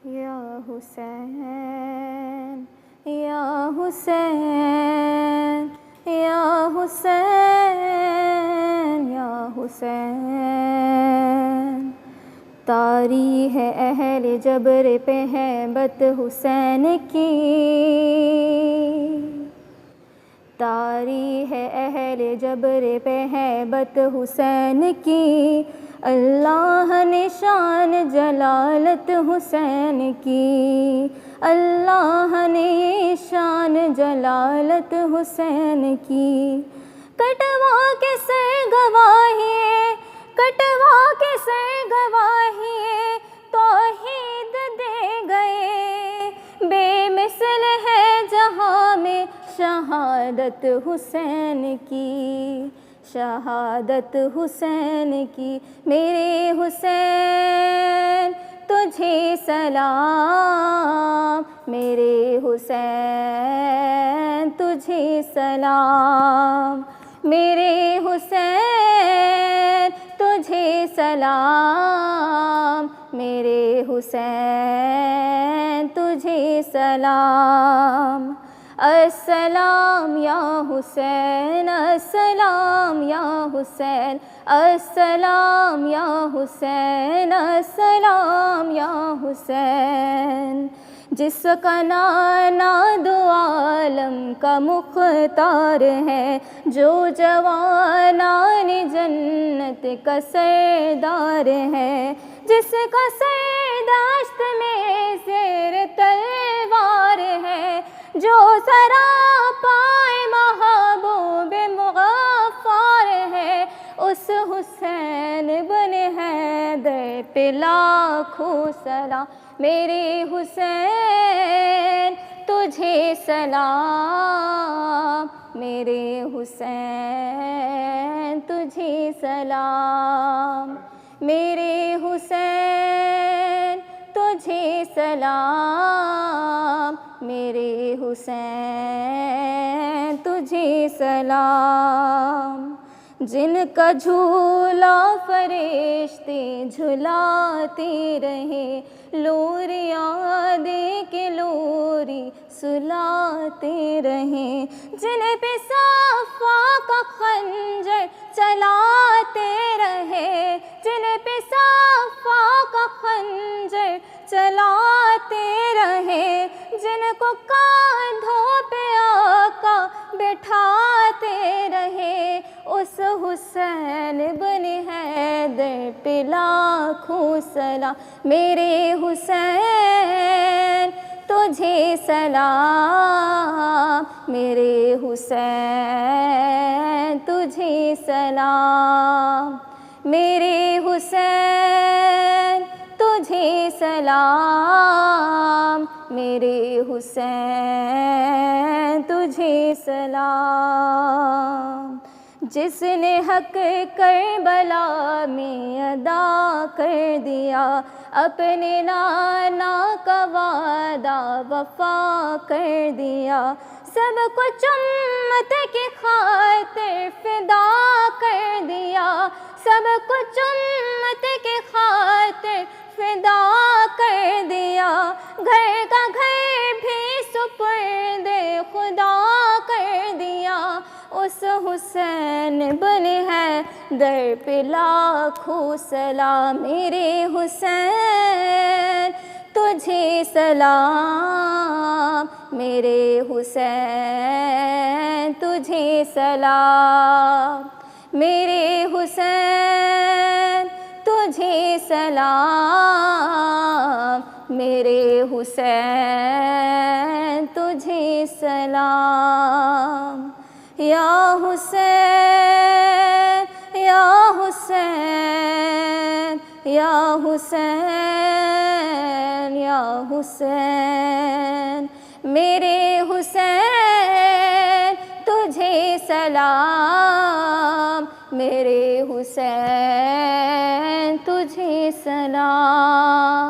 یا حسین یا حسین یا حسین یا حسین، تاریخ اہل جبر پہ ہے بت حسین کی، تاریخ اہل جبر پہ ہے بت حسین کی، اللہ نے شان جلالت حسین کی، اللہ نے شان جلالت حسین کی، کٹوا کے سر گواہی، کٹوا کے سر گواہی توحید دے گئے، بے مثل ہے جہاں میں شہادت حسین کی، شہادت حسین کی، میرے حسین تجھے سلام، میرے حسین تجھے سلام، میرے حسین تجھے سلام، میرے حسین تجھے سلام، السلام یا حسین، السلام یا حسین، السلام یا حسین، السلام یا حسین، جس کا نانا دو عالم کا مختار ہے، جو جوانان جنت کا سردار ہے، جس کا سر داشت میں زیر تلوار ہے، جو سراپائے محبوب مغفار ہے، اس حسین بن حیدر پہ لاکھوں سلام، میرے حسین تجھے سلام، میرے حسین تجھے سلام، میرے حسین تجھے سلام، میرے حسین تجھے سلام، جن کا جھولا فرشتے جھلاتے رہے، لوریاں دے کے لوری سلاتے رہے، جن پہ صفا کا خنجر چلاتے رہے، جن پہ صفا کا خنجر چلاتے رہے، جن کو کاندھوں پہ آقا بٹھاتے رہے، اس حسین بن حیدر پہ لاکھوں سلام، میرے حسین تجھے سلام، میرے حسین تجھے سلام، میرے حسین تجھے سلام، میرے حسین تجھے سلام، جس نے حق کربلا میں ادا کر دیا، اپنے نانا کا وعدہ وفا کر دیا، سب کچھ امت کی خاطر فدا کر دیا، سب کچھ امت کی خاطر فدا کر دیا، گھر کا گھر بھی سپرد خدا کر دیا، اس حسین بن حیدر پہ لاکھوں سلام، میرے حسین تجھے سلام، میرے حسین تجھے سلام، میرے حسین تجھے سلام، میرے حسین تجھے سلام، یا حسین یا حسین یا حسین یا حسین، میرے حسین تجھے سلام، میرے حسین تجھے سلام۔